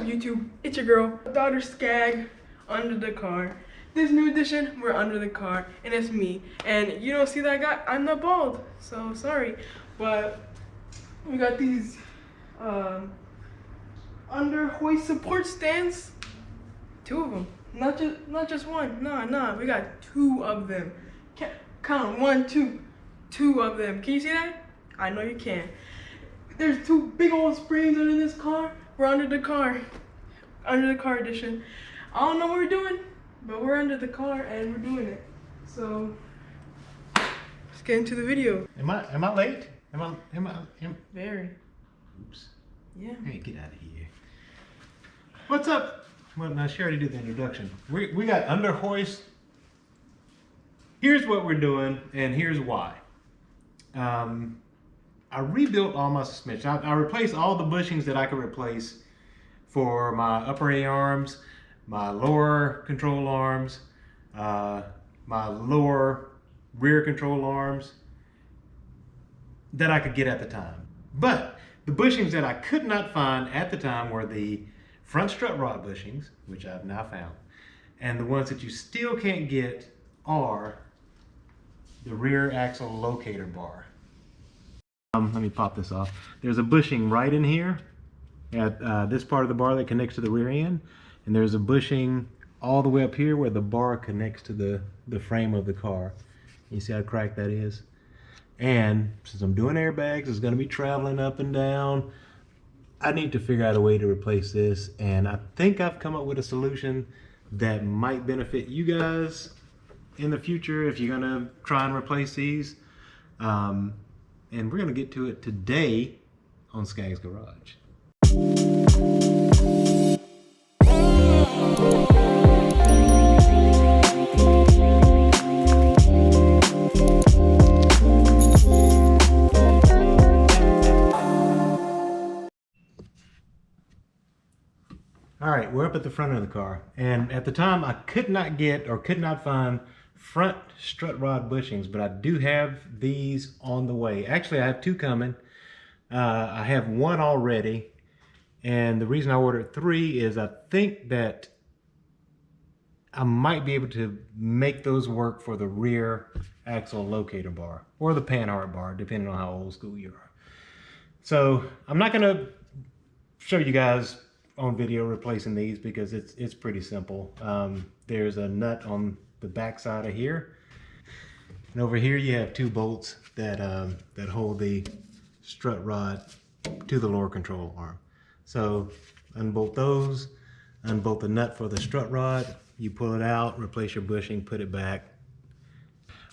up, YouTube? It's your girl, Daughter Skag, under the car. This new edition, we're under the car, and it's me. And you don't see that guy? I'm not bald, so sorry. But we got these under hoist support stands. 2 of them, not just one. Nah, we got 2 of them. Count 1, 2, 2 of them. Can you see that? I know you can. There's 2 big old springs under this car. We're under the car edition. I don't know what we're doing, but we're under the car and we're doing it. So let's get into the video. Am I late? Am Very. Oops. Yeah. Hey, get out of here. What's up? Well, now she already did the introduction. We got under hoist. Here's what we're doing, and here's why. I rebuilt all my suspension. I replaced all the bushings that I could replace for my upper A arms, my lower control arms, my lower rear control arms that I could get at the time. But the bushings that I could not find at the time were the front strut rod bushings, which I've now found. And the ones that you still can't get are the rear axle locator bar. Let me pop this off. There's a bushing right in here at this part of the bar that connects to the rear end. And there's a bushing all the way up here where the bar connects to the frame of the car. You see how cracked that is? And since I'm doing airbags, it's gonna be traveling up and down. I need to figure out a way to replace this. And I think I've come up with a solution that might benefit you guys in the future if you're gonna try and replace these. And we're gonna get to it today on Skag's Garage. All right, we're up at the front of the car. And at the time I could not find front strut rod bushings, but I do have these on the way. Actually, I have 2 coming. I have 1 already, and the reason I ordered 3 is I think that I might be able to make those work for the rear axle locator bar or the panhard bar, depending on how old school you are. So I'm not gonna show you guys on video replacing these because it's pretty simple. There's a nut on the back side of here, and over here you have 2 bolts that that hold the strut rod to the lower control arm. So unbolt those, unbolt the nut for the strut rod, you pull it out, replace your bushing, put it back.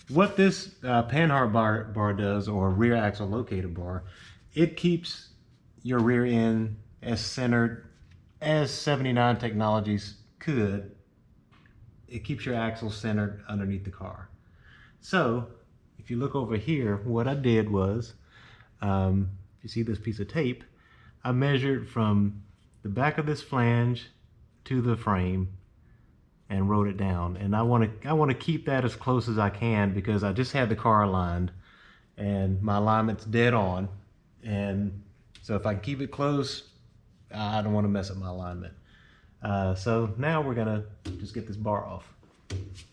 What this panhard bar does, or rear axle locator bar, it keeps your rear end as centered as 79 Technologies could. It keeps your axle centered underneath the car. So if you look over here, what I did was, you see this piece of tape, I measured from the back of this flange to the frame and wrote it down. And I want to keep that as close as I can because I just had the car aligned and my alignment's dead on. And so if I can keep it close, I don't want to mess up my alignment. So now we're gonna just get this bar off.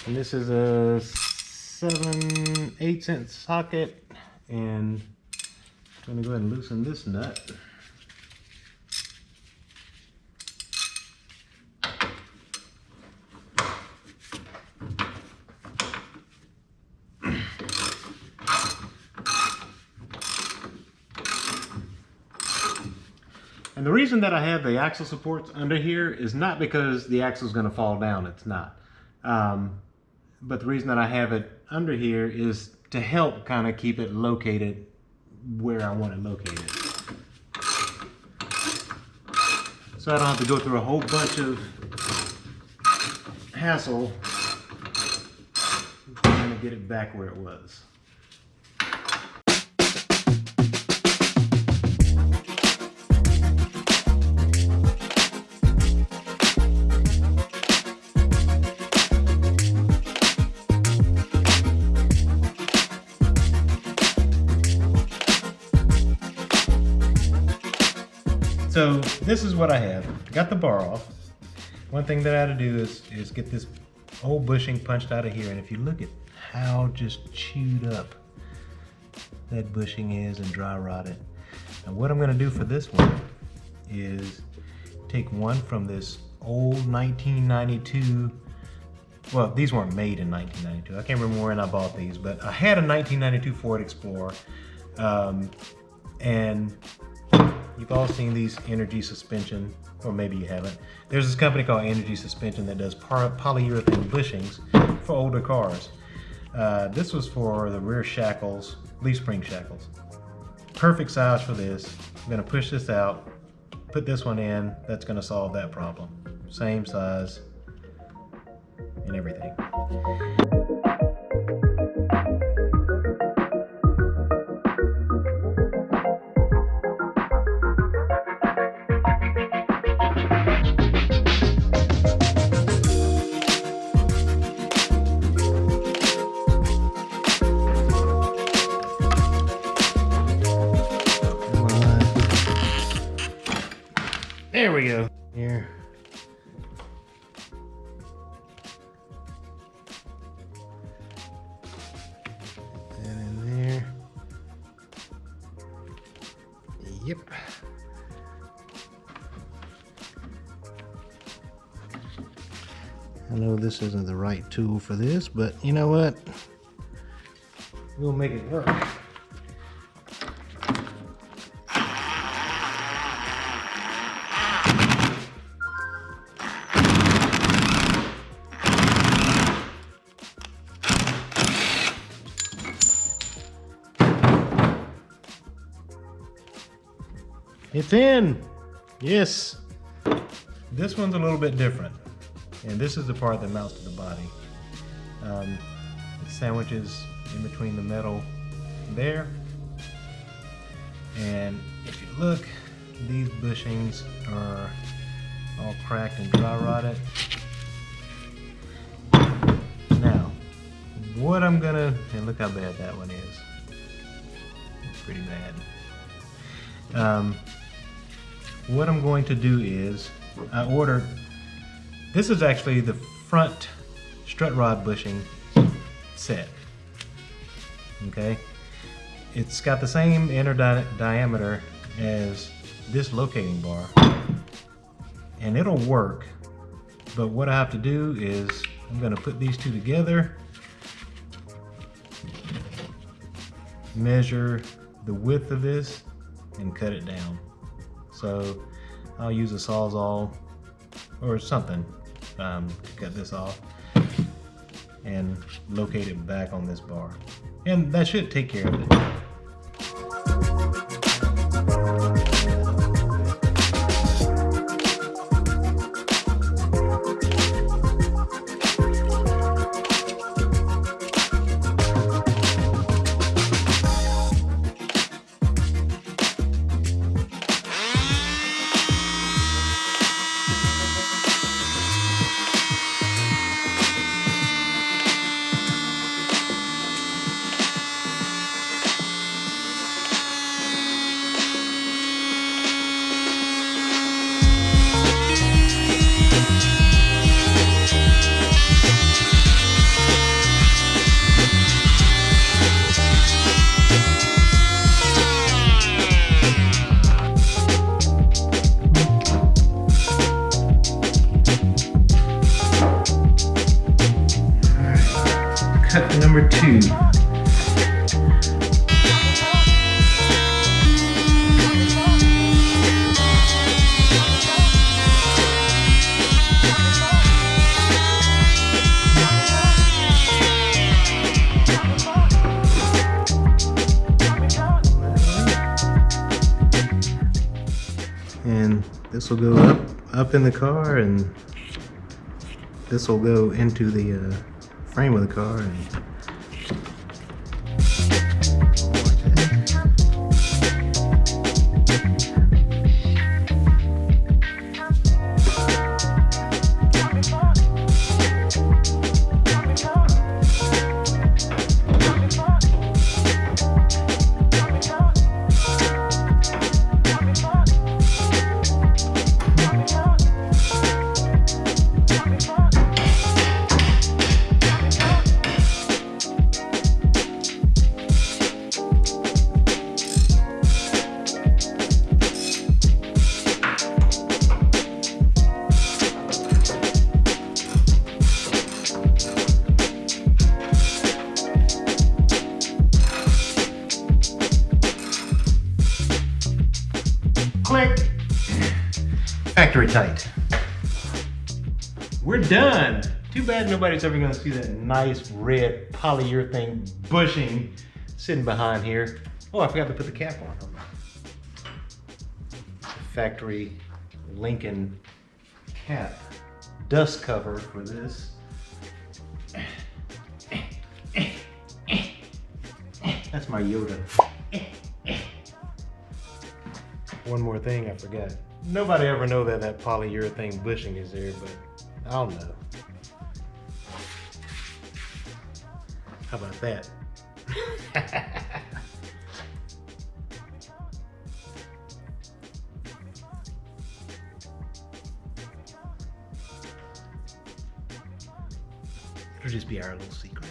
And this is a 7/8 cent socket, and I'm gonna go ahead and loosen this nut. And the reason that I have the axle supports under here is not because the axle is going to fall down. It's not. But the reason that I have it under here is to help kind of keep it located where I want it located. So I don't have to go through a whole bunch of hassle trying to get it back where it was. So this is what I have. I got the bar off. One thing that I had to do is get this old bushing punched out of here. And if you look at how just chewed up that bushing is and dry rotted. And what I'm gonna do for this one is take one from this old 1992, well, these weren't made in 1992. I can't remember when I bought these, but I had a 1992 Ford Explorer. And you've all seen these energy suspension, or maybe you haven't. There's this company called Energy Suspension that does polyurethane bushings for older cars. This was for the rear shackles, leaf spring shackles. Perfect size for this. I'm gonna push this out, put this one in. That's gonna solve that problem. Same size and everything. There we go. Here. Put that in there. Yep. I know this isn't the right tool for this, but you know what? We'll make it work. It's in! Yes! This one's a little bit different. And this is the part that mounts to the body. It sandwiches in between the metal there. And if you look, these bushings are all cracked and dry rotted. Now, what I'm gonna, and look how bad that one is. It's pretty bad. What I'm going to do is, I ordered, this is actually the front strut rod bushing set, okay? It's got the same inner diameter as this locating bar, and it'll work, but what I have to do is, I'm gonna put these two together, measure the width of this, and cut it down. So I'll use a Sawzall or something to cut this off and locate it back on this bar. And that should take care of it. Cut number 2. And this will go up in the car, and this will go into the frame of the car. And Click. Factory tight. We're done. Too bad nobody's ever gonna see that nice red polyurethane bushing sitting behind here. Oh, I forgot to put the cap on. Factory Lincoln cap. Dust cover for this. That's my Yoda. One more thing I forgot. Nobody ever know that polyurethane bushing is there, but I'll know. How about that? It'll just be our little secret.